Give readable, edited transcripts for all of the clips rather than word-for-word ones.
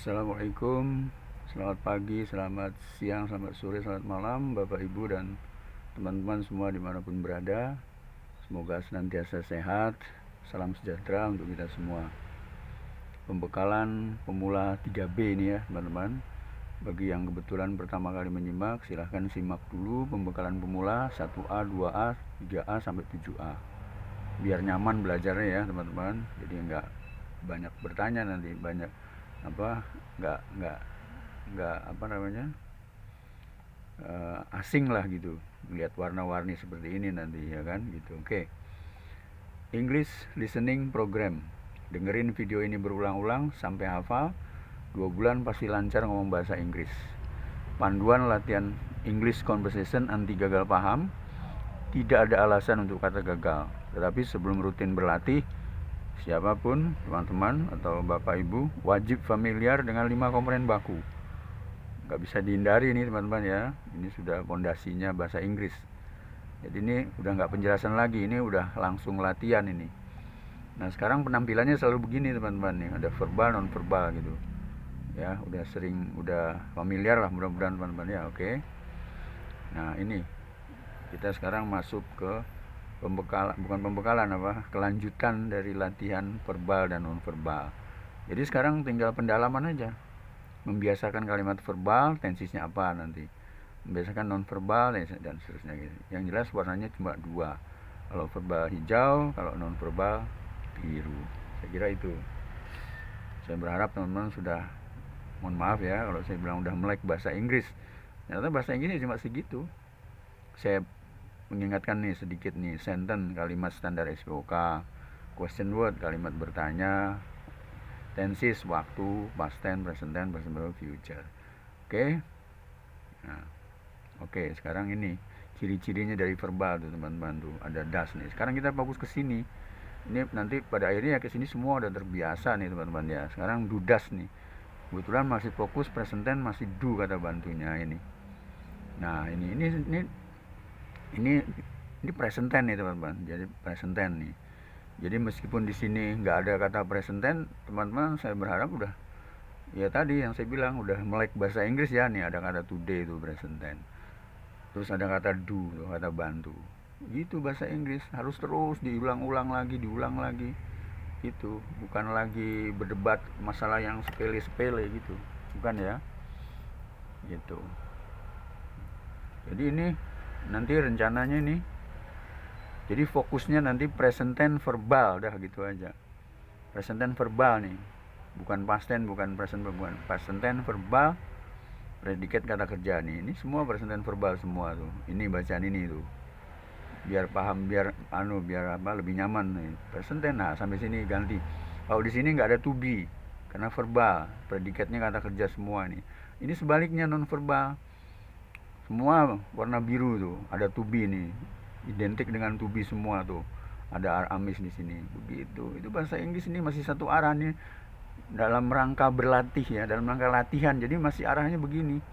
Assalamualaikum, selamat pagi, selamat siang, selamat sore, selamat malam Bapak Ibu dan teman-teman semua dimanapun berada. Semoga senantiasa sehat, salam sejahtera untuk kita semua. Pembekalan pemula 3B ini ya teman-teman. Bagi yang kebetulan pertama kali menyimak, silahkan simak dulu pembekalan pemula 1A, 2A, 3A sampai 7A. Biar nyaman belajarnya ya teman-teman, jadi enggak banyak bertanya nanti, banyak nggak asing lah gitu melihat warna-warni seperti ini nanti ya kan gitu. Oke. English listening program, dengerin video ini berulang-ulang sampai hafal. 2 bulan pasti lancar ngomong bahasa Inggris. Panduan latihan English conversation anti gagal paham. Tidak ada alasan untuk kata gagal, tetapi sebelum rutin berlatih, siapapun, teman-teman atau Bapak Ibu, wajib familiar dengan 5 komponen baku. Nggak bisa dihindari ini teman-teman ya. Ini sudah fondasinya bahasa Inggris. Jadi ini udah nggak penjelasan lagi, ini udah langsung latihan ini. Nah sekarang penampilannya selalu begini teman-teman nih, ada verbal, non verbal gitu. Ya udah familiar lah mudah-mudahan teman-teman ya. Oke. Nah ini kita sekarang masuk ke kelanjutan dari latihan verbal dan non verbal. Jadi sekarang tinggal pendalaman aja, membiasakan kalimat verbal tensisnya apa nanti, membiasakan non verbal dan seterusnya gitu. Yang jelas warnanya cuma 2, kalau verbal hijau, kalau non verbal biru. Saya kira itu. Saya berharap teman-teman sudah, mohon maaf ya kalau saya bilang udah melek bahasa Inggris, ternyata bahasa Inggris cuma segitu. Saya mengingatkan nih sedikit nih, sentence kalimat standar SPOK, question word kalimat bertanya, tenses waktu, past tense, present tense, present perfect, future. Oke. Nah, oke, sekarang ini ciri-cirinya dari verbal tuh teman-teman tuh, ada das nih. Sekarang kita fokus ke sini. Ini nanti pada akhirnya ya ke sini semua udah terbiasa nih teman-teman ya. Sekarang do das nih. Kebetulan masih fokus present tense, masih do kata bantunya ini. Nah, ini present tense nih teman-teman. Jadi present tense nih. Jadi meskipun di sini nggak ada kata present tense, teman-teman saya berharap udah, ya tadi yang saya bilang udah melek bahasa Inggris ya. Nih ada kata today itu present tense. Terus ada kata do, kata bantu. Gitu bahasa Inggris, harus terus diulang-ulang lagi, diulang lagi. Itu bukan lagi berdebat masalah yang sepele-sepele gitu. Bukan ya. Gitu. Jadi ini nanti rencananya ini, jadi fokusnya nanti present tense verbal, dah gitu aja. Present tense verbal nih, bukan past tense, bukan present, bukan present tense verbal, predikat kata kerja nih. Ini semua present tense verbal semua tuh. Ini bacaan ini tuh, biar paham, biar lebih nyaman nih. Present tense. Nah sampai sini ganti. Kalau di sini nggak ada to be karena verbal, predikatnya kata kerja semua nih. Ini sebaliknya non verbal, semua warna biru tuh, ada to be nih, identik dengan to be semua tuh, ada amis di sini begitu. Itu bahasa Inggris ini masih satu arah nih, dalam rangka berlatih ya, dalam rangka latihan, jadi masih arahnya begini.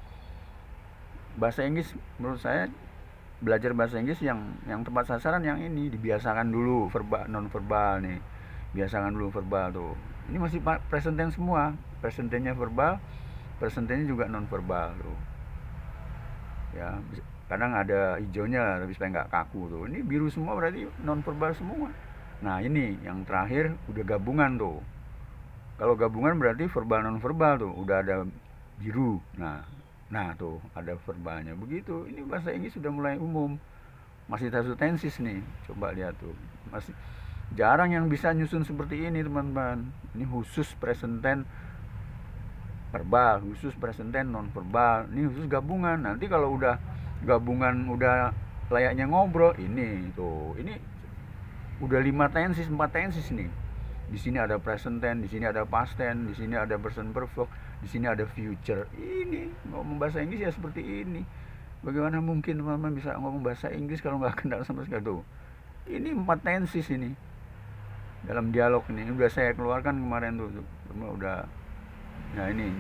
Bahasa Inggris menurut saya, belajar bahasa Inggris yang tepat sasaran yang ini, dibiasakan dulu verbal non verbal nih, biasakan dulu verbal tuh. Ini masih present tense semua, present tense-nya verbal, present tense-nya juga non verbal tuh ya. Kadang ada hijaunya tapi supaya nggak kaku tuh. Ini biru semua berarti non verbal semua. Nah ini yang terakhir udah gabungan tuh. Kalau gabungan berarti verbal non verbal tuh udah ada biru. Nah tuh ada verbalnya begitu. Ini bahasa Inggris sudah mulai umum. Masih satu tensis nih, coba lihat tuh, masih jarang yang bisa nyusun seperti ini teman-teman. Ini khusus present tense verbal, khusus present tense non verbal, ini khusus gabungan. Nanti kalau udah gabungan, udah layaknya ngobrol, ini tuh, ini udah 5 tenses, 4 tenses nih. Di sini ada present tense, di sini ada past tense, di sini ada present perfect, di sini ada future. Ini ngomong bahasa Inggris ya seperti ini. Bagaimana mungkin teman-teman bisa ngomong bahasa Inggris kalau nggak kenal sama sekali tuh? Ini 4 tenses ini dalam dialog ini udah saya keluarkan kemarin tuh, udah. Nah ini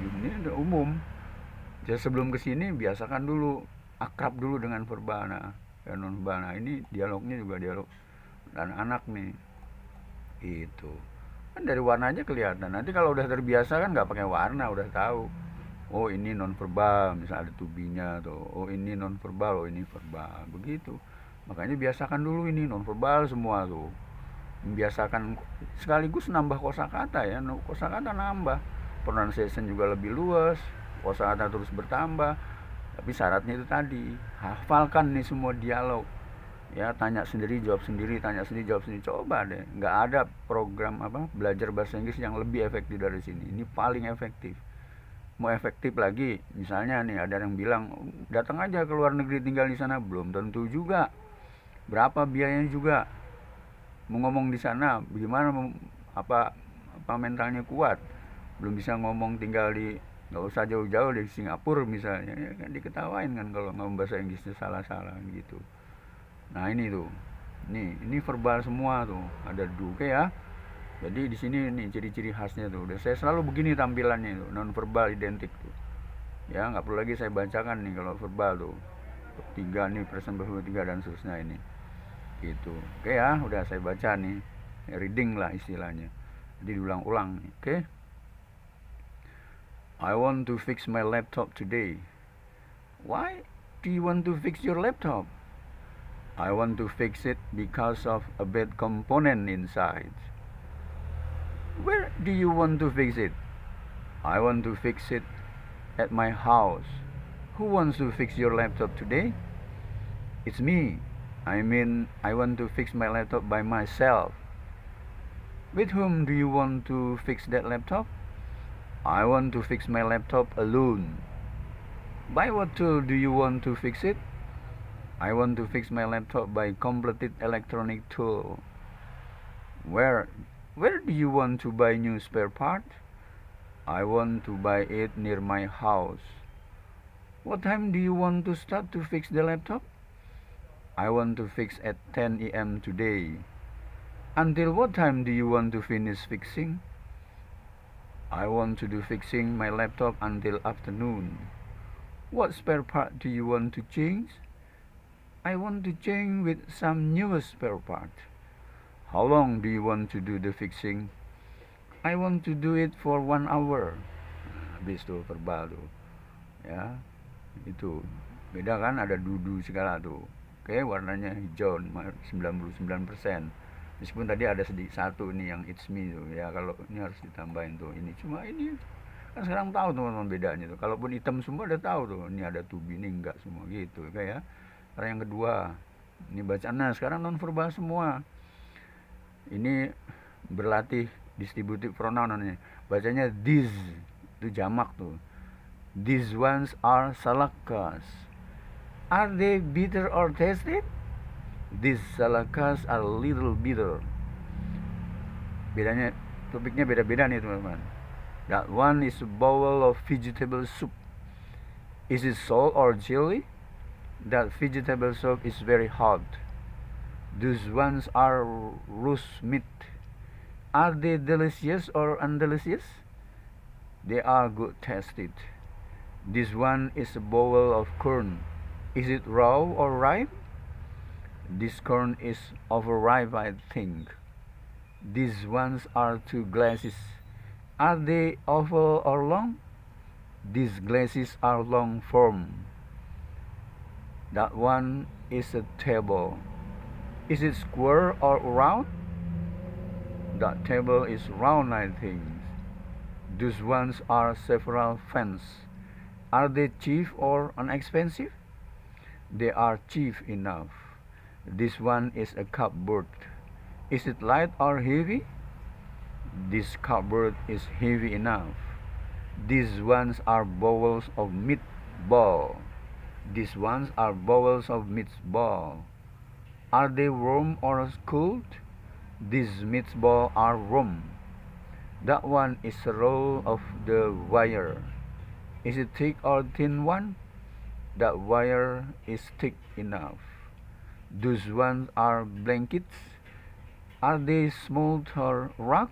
udah umum. Jadi sebelum kesini biasakan dulu, akrab dulu dengan verbal, nah dan non verbal. Nah ini dialognya juga dialog dan anak nih. Itu. Kan dari warna aja kelihatan. Nanti kalau udah terbiasa kan nggak pakai warna, udah tahu. Oh ini non verbal, misal ada tubinya tuh. Oh ini non verbal, oh ini verbal, begitu. Makanya biasakan dulu ini non verbal semua tuh. Membiasakan sekaligus nambah kosakata ya, kosakata nambah. Pronunciation juga lebih luas, kosakata terus bertambah. Tapi syaratnya itu tadi, hafalkan nih semua dialog. Ya, tanya sendiri, jawab sendiri, tanya sendiri, jawab sendiri. Coba deh, nggak ada program belajar bahasa Inggris yang lebih efektif dari sini. Ini paling efektif. Mau efektif lagi, misalnya nih ada yang bilang datang aja ke luar negeri tinggal di sana, belum tentu juga. Berapa biayanya juga. Mau ngomong di sana, bagaimana apa mentalnya kuat. Belum bisa ngomong tinggal di, nggak usah jauh-jauh dari Singapura misalnya, ya kan diketawain kan kalau ngomong bahasa Inggrisnya salah-salah gitu. Nah ini tuh, ini verbal semua tuh, ada oke ya. Jadi di sini nih ciri-ciri khasnya tuh. Udah saya selalu begini tampilannya tuh, non verbal identik tuh. Ya nggak perlu lagi saya bacakan nih kalau verbal tuh. Tiga nih present perfect tiga dan seterusnya ini. Gitu. Oke ya, udah saya baca nih. Reading lah istilahnya. Jadi diulang-ulang nih. Oke. I want to fix my laptop today. Why do you want to fix your laptop? I want to fix it because of a bad component inside. Where do you want to fix it? I want to fix it at my house. Who wants to fix your laptop today? It's me. I mean, I want to fix my laptop by myself. With whom do you want to fix that laptop? I want to fix my laptop alone. By what tool do you want to fix it? I want to fix my laptop by completed electronic tool. Where do you want to buy new spare part? I want to buy it near my house. What time do you want to start to fix the laptop? I want to fix at 10 a.m. today. Until what time do you want to finish fixing? I want to do fixing my laptop until afternoon. What spare part do you want to change? I want to change with some newest spare part. How long do you want to do the fixing? I want to do it for 1 hour. Habis tuh verbal tuh. Ya, itu. Beda kan, ada dudu segala tuh. Oke, warnanya hijau 99%. Meskipun tadi ada sedikit satu nih yang it's me tuh. Ya, kalau ini harus ditambahin tuh. Ini cuma ini kan sekarang tahu teman-teman bedanya tuh. Kalaupun hitam semua udah tahu tuh. Ini ada to be, ini enggak semua gitu, kayak. Karena yang kedua, ini bacaannya sekarang non verbal semua. Ini berlatih distributive pronoun namanya. Bacanya these, itu jamak tuh. These ones are salakas. Are they bitter or tasty? These salakas are little bitter. Bedanya, topiknya beda-beda nih teman-teman. That one is a bowl of vegetable soup. Is it salt or chili? That vegetable soup is very hot. Those ones are roast meat. Are they delicious or undelicious? They are good tasted. This one is a bowl of corn. Is it raw or ripe? This corn is overripe, I think. These ones are two glasses. Are they oval or long? These glasses are long form. That one is a table. Is it square or round? That table is round, I think. Those ones are several fans. Are they cheap or inexpensive? They are cheap enough. This one is a cupboard. Is it light or heavy? This cupboard is heavy enough. These ones are bowls of meatball. These ones are bowls of meatball. Are they warm or cold? These meatballs are warm. That one is a roll of the wire. Is it thick or thin one? That wire is thick enough. Those ones are blankets. Are they smooth or rough?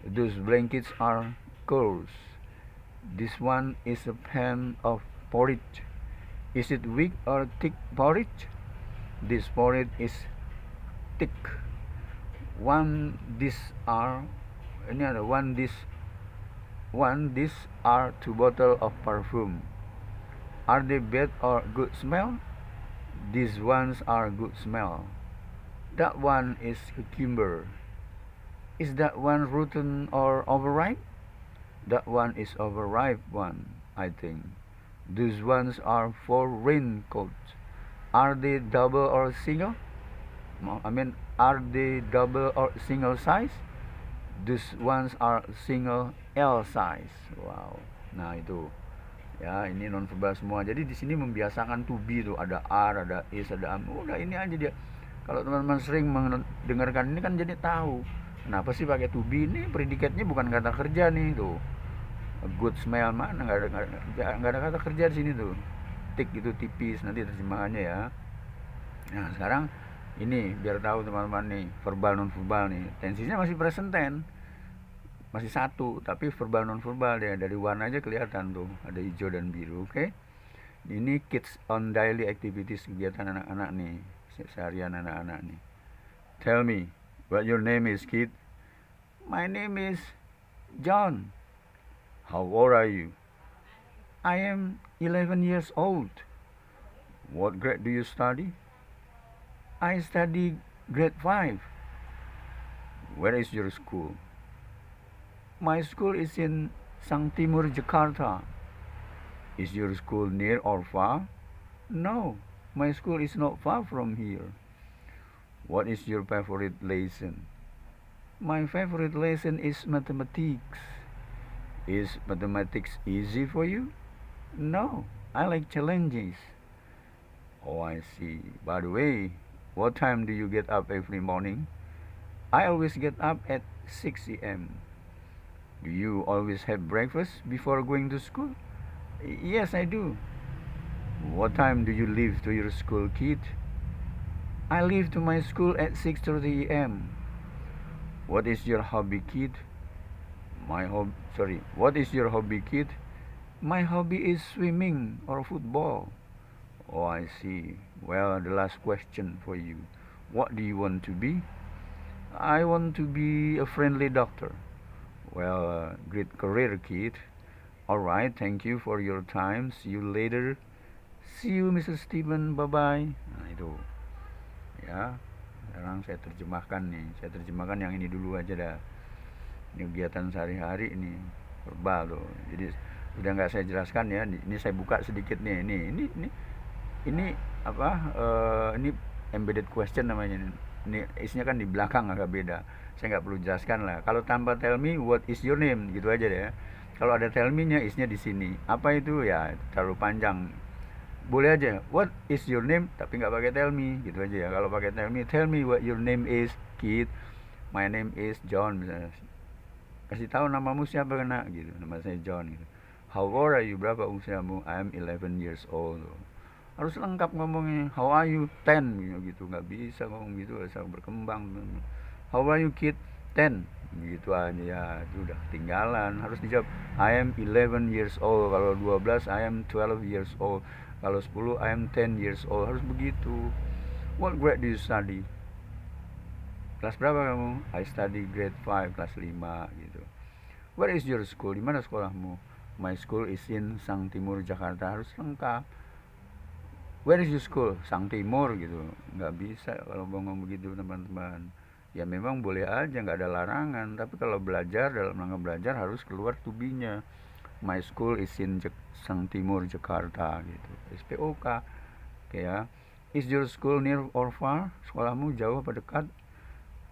Those blankets are coarse. This one is a pan of porridge. Is it weak or thick porridge? This porridge is thick. These are ini ada one dish are 2 bottle of perfume. Are they bad or good smell? These ones are good smell. That one is cucumber. Is that one rotten or overripe? That one is overripe one, I think. These ones are for raincoats. Are they double or single? Are they double or single size? These ones are single L size. Wow. Nah itu, ya ini non verbal semua. Jadi di sini membiasakan to be tuh, ada are, ada is, ada am. Udah ini aja dia. Kalau teman-teman sering mendengarkan ini kan jadi tahu. Kenapa sih pakai to be? Ini predikatnya bukan kata kerja nih tuh. Good smell mana? Nggak ada kata kerja di sini tuh. Tik itu tipis nanti terjemahannya ya. Nah sekarang ini biar tahu teman-teman nih, verbal non verbal nih, tensinya masih present tense, masih satu, tapi verbal non verbal ya, dari warna aja kelihatan tuh ada hijau dan biru. Oke. Ini kids on daily activities, kegiatan anak-anak nih, seharian anak-anak nih. Tell me what your name is, kid. My name is John. How old are you? I am 11 years old. What grade do you study? I study grade 5. Where is your school? My school is in Sang Timur, Jakarta. Is your school near or far? No, my school is not far from here. What is your favorite lesson? My favorite lesson is mathematics. Is mathematics easy for you? No, I like challenges. Oh, I see. By the way, what time do you get up every morning? I always get up at 6 a.m. Do you always have breakfast before going to school? Yes, I do. What time do you leave to your school, kid? I leave to my school at 6:30 a.m. What is your hobby, kid? What is your hobby, kid? My hobby is swimming or football. Oh, I see. Well, the last question for you. What do you want to be? I want to be a friendly doctor. Well, great career, kid. Alright, thank you for your time. See you later. See you, Mrs. Stephen. Bye-bye. Nah, itu. Ya, sekarang saya terjemahkan nih. Saya terjemahkan yang ini dulu aja dah. Ini kegiatan sehari-hari ini. Verbal tuh. Jadi, udah nggak saya jelaskan ya. Ini saya buka sedikit nih. Ini apa? Ini embedded question namanya. Ini isinya kan di belakang agak beda. Saya nggak perlu jelaskan lah. Kalau tanpa tell me what is your name gitu aja deh. Kalau ada tell me-nya isinya di sini. Apa itu ya terlalu panjang. Boleh aja what is your name tapi nggak pakai tell me gitu aja ya. Kalau pakai tell me what your name is, kid. My name is John misalnya. Kasih tahu namamu siapa kena gitu. Nama saya John gitu. How old are you? Berapa usiamu? I am 11 years old. Harus lengkap ngomongnya. How are you? 10 gitu. Nggak bisa ngomong gitu, asal berkembang. How are you, kid? 10 gitu aja ya. Itu udah ketinggalan. Harus dijawab I am 11 years old. Kalau 12 I am 12 years old. Kalau 10 I am 10 years old. Harus begitu. What grade do you study? Kelas berapa kamu? I study grade 5, kelas 5 gitu. Where is your school? Di mana sekolahmu? My school is in Sang Timur, Jakarta. Harus lengkap. Where is your school? Sang Timur gitu. Nggak bisa kalau ngomong begitu teman-teman. Ya memang boleh aja, nggak ada larangan. Tapi kalau belajar, dalam rangka belajar harus keluar to be-nya. My school is in Sang Timur, Jakarta gitu. SPOK. Oke ya. Is your school near or far? Sekolahmu jauh apa dekat?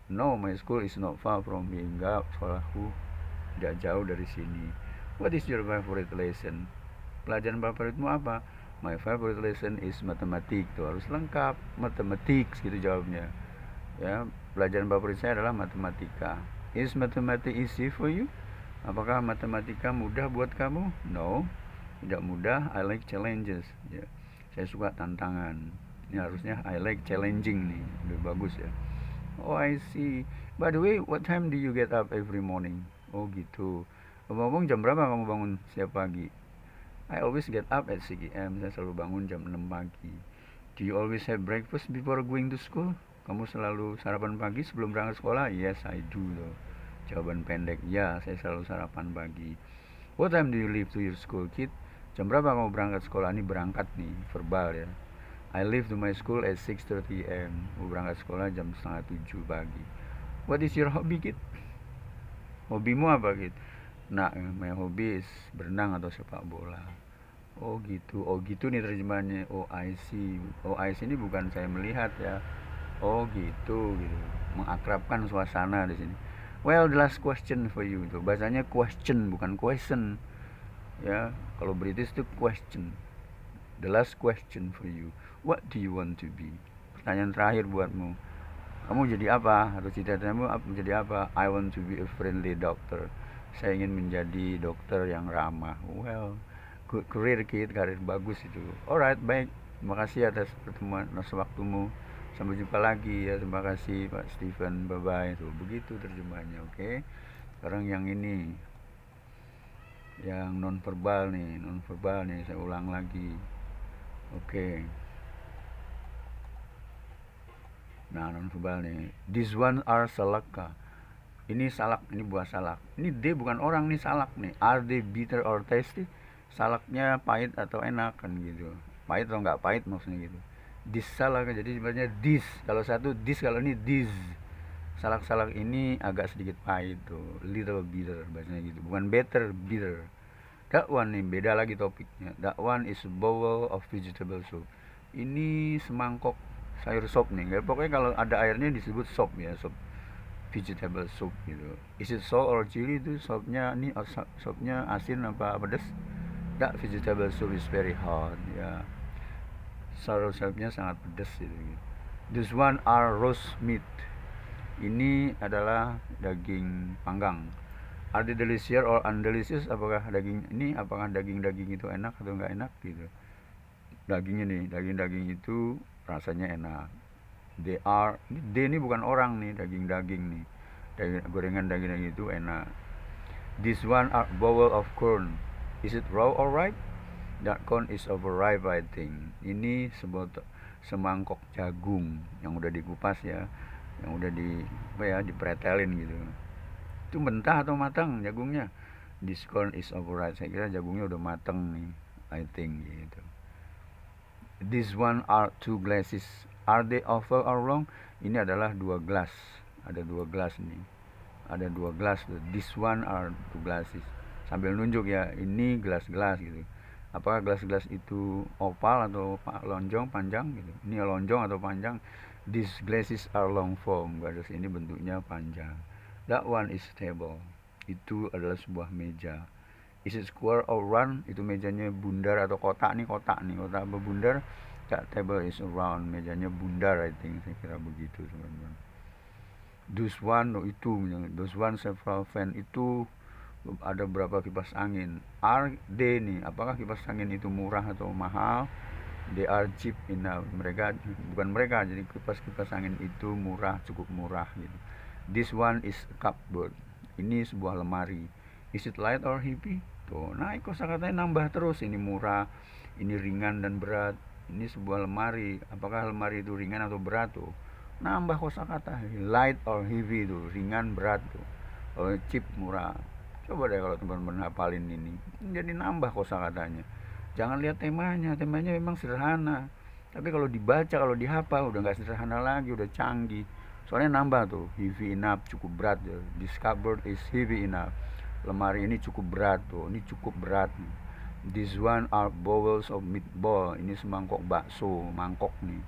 No, my school is not far from me. Enggak, sekolahku tidak jauh dari sini. What is your favorite lesson? Pelajaran favoritmu apa? My favorite lesson is mathematics. Tuh harus lengkap, mathematics gitu jawabnya. Ya, pelajaran favorit saya adalah matematika. Is mathematics easy for you? Apakah matematika mudah buat kamu? No, tidak mudah. I like challenges. Ya, saya suka tantangan. Ini harusnya I like challenging nih, lebih bagus ya. Oh, I see. By the way, what time do you get up every morning? Oh gitu. Ngomong-ngomong, jam berapa kamu bangun setiap pagi? I always get up at 6 a.m. Saya selalu bangun jam 6 pagi. Do you always have breakfast before going to school? Kamu selalu sarapan pagi sebelum berangkat sekolah? Yes, I do. Jawaban pendek, ya saya selalu sarapan pagi. What time do you leave to your school, kid? Jam berapa kamu berangkat sekolah? Ini berangkat nih, verbal ya. I leave to my school at 6:30 am. Mau berangkat sekolah jam setengah 7 pagi. What is your hobby, kid? Hobimu apa, kid? Nah, my hobby is berenang atau sepak bola. Oh gitu, oh gitu nih terjemahannya. Oh I see. Oh I see ini bukan saya melihat ya. Oh gitu, gitu. Mengakrabkan suasana di sini. Well, the last question for you itu. Bahasanya question bukan question. Ya, kalau British itu question. The last question for you. What do you want to be? Pertanyaan terakhir buatmu. Kamu jadi apa? Atau cita-citamu menjadi apa? I want to be a friendly doctor. Saya ingin menjadi dokter yang ramah. Well, good career, kid, karir bagus itu. Alright, baik. Terima kasih atas pertemuan, atas waktumu. Sampai jumpa lagi ya. Terima kasih Pak Steven. Bye bye. Tuh, begitu terjemahannya, oke? Sekarang yang ini, yang non verbal nih, saya ulang lagi. Oke. Nah, non verbal nih. This one are salaka. Ini salak, ini buah salak. Ini D bukan orang, nih salak nih. Are they bitter or tasty? Salaknya pahit atau enak kan gitu. Pahit atau nggak pahit maksudnya gitu. This salak, jadi sebenarnya this. Kalau satu this, kalau ini this. Salak-salak ini agak sedikit pahit tuh. Little bitter bahasanya gitu. Bukan better, bitter. That one nih beda lagi topiknya. That one is a bowl of vegetable soup. Ini semangkok sayur sop nih. Pokoknya kalau ada airnya disebut sop ya, sop vegetable soup gitu. Is it sour or chili itu sopnya ini, sopnya asin apa pedas? That vegetable soup is very hot ya. Sour soupnya sangat pedas gitu. This one are roast meat. Ini adalah daging panggang. Are they delicious or undelicious? Apakah daging itu enak atau enggak enak gitu. Dagingnya nih, daging itu rasanya enak. They ini bukan orang nih, daging nih. Gorengan daging itu enak. This one are bowl of corn. Is it raw or ripe? That corn is overripe, I think. Ini semangkok jagung yang udah dikupas ya, yang udah dipretelin gitu. Itu mentah atau matang jagungnya? This corn is overripe. Saya kira jagungnya udah matang nih, I think gitu. This one are two glasses. Are they oval or long? Ini adalah 2 gelas. Ada 2 gelas nih. Ada 2 gelas. This one are 2 glasses. Sambil nunjuk ya, ini gelas-gelas gitu. Apakah gelas-gelas itu oval atau lonjong, panjang gitu? Ini lonjong atau panjang? These glasses are long form. Gelas ini bentuknya panjang. That one is table. Itu adalah sebuah meja. Is it square or round? Itu mejanya bundar atau kotak apa bundar? That table is round. Mejanya bundar, I think. Saya kira begitu, teman-teman. Those one several fan. Itu ada berapa kipas angin. Are they nih, apakah kipas angin itu murah atau mahal? They are cheap enough. Jadi kipas angin itu cukup murah gitu. This one is a cupboard. Ini sebuah lemari. Is it light or heavy? Tuh, naik kosakatanya nambah terus. Ini murah, ini ringan dan berat. Ini sebuah lemari. Apakah lemari itu ringan atau berat tuh? Nambah kosakata. Light or heavy tuh, ringan, berat tuh. Kalau cheap, murah. Coba deh kalau teman-teman hafalin ini. Jadi nambah kosakatanya. Jangan lihat temanya memang sederhana. Tapi kalau dibaca, kalau dihafal udah nggak sederhana lagi, udah canggih. Soalnya nambah tuh, heavy enough, cukup berat ya. This cupboard is heavy enough. Lemari ini cukup berat tuh, ini cukup berat. This one are bowls of meatball. Ini semangkok bakso, mangkok nih.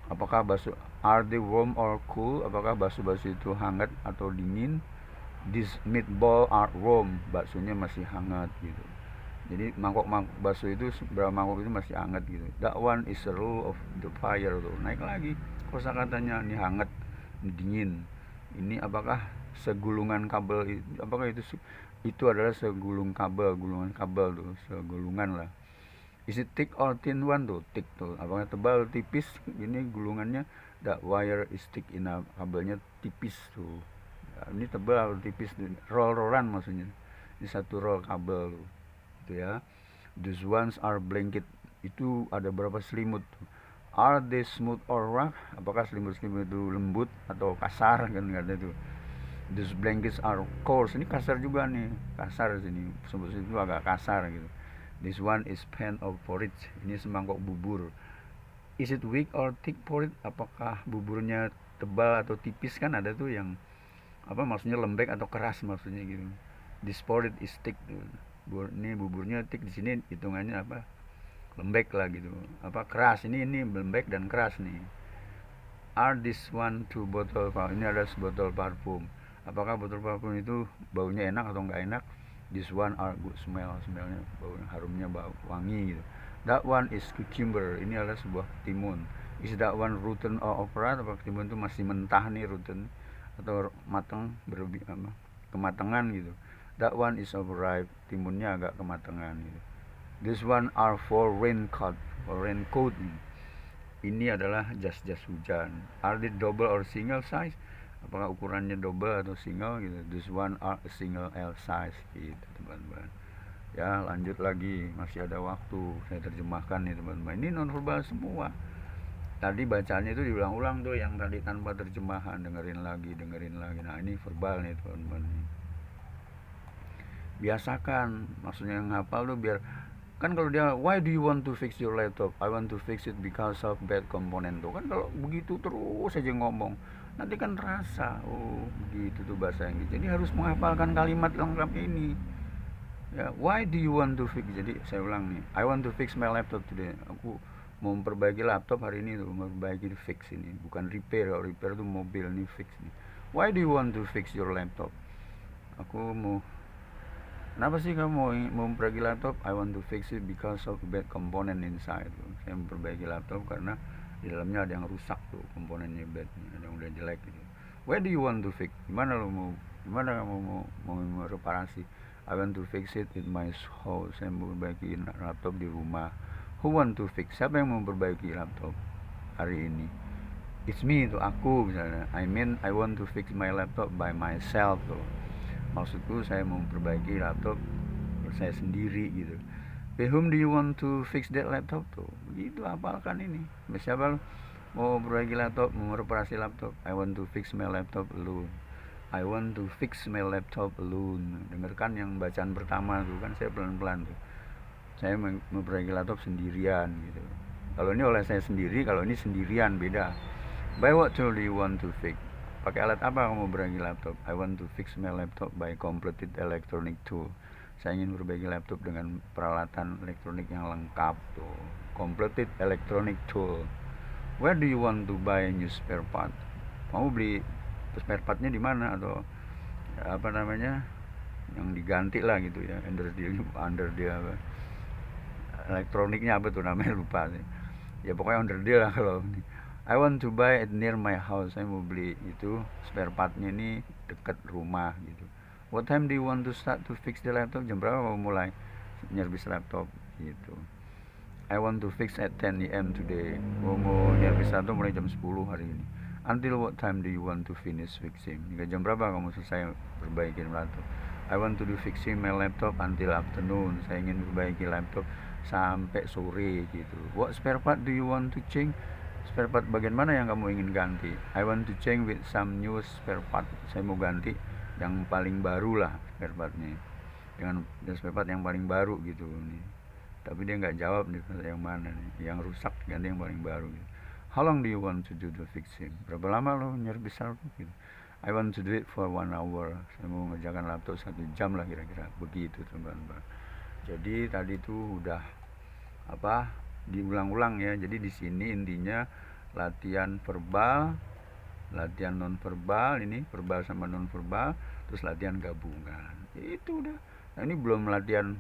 Apakah bakso are they warm or cool? Apakah bakso-bakso itu hangat atau dingin? This meatball are warm. Baksonya masih hangat gitu. Jadi mangkok bakso itu berapa mangkok itu masih hangat gitu. That one is a roll of the fire tuh. Naik lagi kosakatanya, ini hangat, ini dingin. Ini apakah segulungan kabel? Apakah itu adalah gulungan kabel tuh, segulungan lah. Is it thick or thin one tuh? Thick tuh. Apakah tebal, tipis? Ini gulungannya. That wire is thick enough. Kabelnya tipis tuh. Ini tebal atau tipis? Roll-rollan maksudnya. Ini satu roll kabel tuh. Itu ya. These ones are blanket. Itu ada berapa selimut tuh. Are they smooth or rough? Apakah selimut-selimut itu lembut atau kasar kan, kata itu. These blankets are coarse. Ini kasar juga nih, kasar sini. Sebut itu agak kasar gitu. This one is pan of porridge. Ini semangkok bubur. Is it weak or thick porridge? Apakah buburnya tebal atau tipis? Kan ada tuh yang apa maksudnya lembek atau keras maksudnya gitu. This porridge is thick. Ini buburnya thick, di sini hitungannya apa? Lembek lah gitu. Apa keras? Ini lembek dan keras nih. Are this one two bottle parfum? Ini ada sebotol parfum. Apakah botol parfum itu baunya enak atau enggak enak? This one are good smell. Smellnya bau, harumnya bau wangi gitu. That one is cucumber. Ini adalah sebuah timun. Is that one rotten or overripe? Apakah timun itu masih mentah nih, rotten atau matang, kematangan gitu. That one is overripe. Timunnya agak kematangan gitu. This one are for raincoat. For raincoat. Ini adalah jas-jas hujan. Are they double or single size? Apakah ukurannya double atau single gitu. This one are a single L size gitu teman-teman. Ya lanjut lagi, masih ada waktu, saya terjemahkan nih teman-teman. Ini non verbal semua. Tadi bacanya itu diulang-ulang tuh, yang tadi tanpa terjemahan, dengerin lagi. Nah ini verbal nih teman-teman. Biasakan, maksudnya yang hafal tuh biar kan kalau dia why do you want to fix your laptop? I want to fix it because of bad component tuh kan, kalau begitu terus aja ngomong nanti kan terasa begitu tuh bahasa Inggris. Jadi harus menghafalkan kalimat lengkap ini ya. Why do you want to fix? Jadi saya ulang nih, I want to fix my laptop today. Aku mau memperbaiki laptop hari ini tuh, memperbaiki fix ini, bukan repair. Kalau repair tuh mobil, nih fix nih. Why do you want to fix your laptop? Aku mau, kenapa sih kamu mau memperbaiki laptop? I want to fix it because of bad component inside. Saya memperbaiki laptop karena di dalamnya ada yang rusak tuh, komponennya bad, ada yang udah jelek gitu. Where do you want to fix? Gimana kamu mau reparasi? I want to fix it in my house. Saya mau memperbaiki laptop di rumah. Who want to fix? Siapa yang mau memperbaiki laptop hari ini? It's me, itu aku misalnya. I mean I want to fix my laptop by myself tuh. Maksudku saya mau memperbaiki laptop saya sendiri gitu. By whom do you want to fix that laptop tuh? Begitu, hafalkan ini. Siapa lo mau memperbaiki laptop, mau reparasi laptop? I want to fix my laptop alone. I want to fix my laptop alone. Dengarkan yang bacaan pertama tuh kan, saya pelan-pelan tuh. Saya memperbaiki laptop sendirian gitu. Kalau ini oleh saya sendiri, kalau ini sendirian beda. By what tool do you want to fix? Pakai alat apa kamu memperbaiki laptop? I want to fix my laptop by completed electronic tool. Saya ingin memperbaiki laptop dengan peralatan elektronik yang lengkap tuh. Completed electronic tool. Where do you want to buy new spare part? Mau beli spare partnya di mana, atau apa namanya yang diganti lah gitu ya, under dia apa, elektroniknya apa tuh namanya, lupa sih ya, pokoknya under deal lah. Kalau I want to buy it near my house, saya mau beli itu spare partnya ini dekat rumah gitu. What time do you want to start to fix the laptop? Jam berapa mau mulai nyervis laptop gitu. I want to fix at 10 AM today. Mau nyervis laptop mulai jam 10 hari ini. Until what time do you want to finish fixing? Hingga jam berapa kamu selesai perbaikin laptop? I want to do fixing my laptop until afternoon. Saya ingin perbaiki laptop sampai sore gitu. What spare part do you want to change? Spare part bagian mana yang kamu ingin ganti? I want to change with some new spare part. Saya mau ganti yang paling baru lah spare partnya, dengan spare part yang paling baru gitu nih. Tapi dia nggak jawab nih yang mana nih, yang rusak ganti yang paling baru gitu. How long do you want to do the fixing? Berapa lama lo nyervis laptop gitu? I want to do it for 1 hour. Saya mau mengerjakan laptop 1 jam lah kira-kira. Begitu teman-teman. Jadi tadi tuh udah apa diulang-ulang ya. Jadi di sini intinya latihan verbal, latihan non verbal, ini verbal sama non verbal, terus latihan gabungan. Itu udah. Nah, ini belum latihan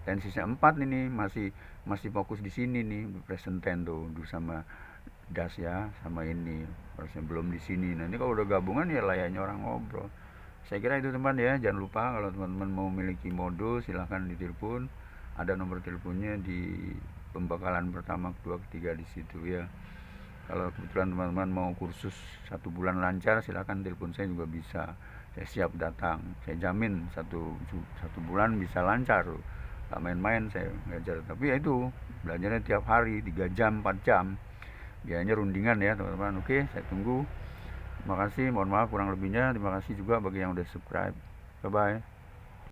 tensisnya 4 ini, masih fokus di sini nih, present tense tuh sama das ya, sama ini harusnya belum di sini. Nanti kalau udah gabungan ya layaknya orang ngobrol. Saya kira itu teman ya. Jangan lupa kalau teman-teman mau memiliki modul silahkan ditelepon, ada nomor teleponnya di pembekalan pertama, kedua, ketiga di situ ya. Kalau kebetulan teman-teman mau kursus 1 bulan lancar, silahkan telepon saya juga bisa. Saya siap datang. Saya jamin satu bulan bisa lancar. Gak main-main saya ngajar. Tapi ya itu belajarnya tiap hari 3 jam 4 jam. Biasanya rundingan ya teman-teman. Oke, saya tunggu Terima kasih, mohon maaf kurang lebihnya. Terima kasih juga bagi yang udah subscribe. Bye bye.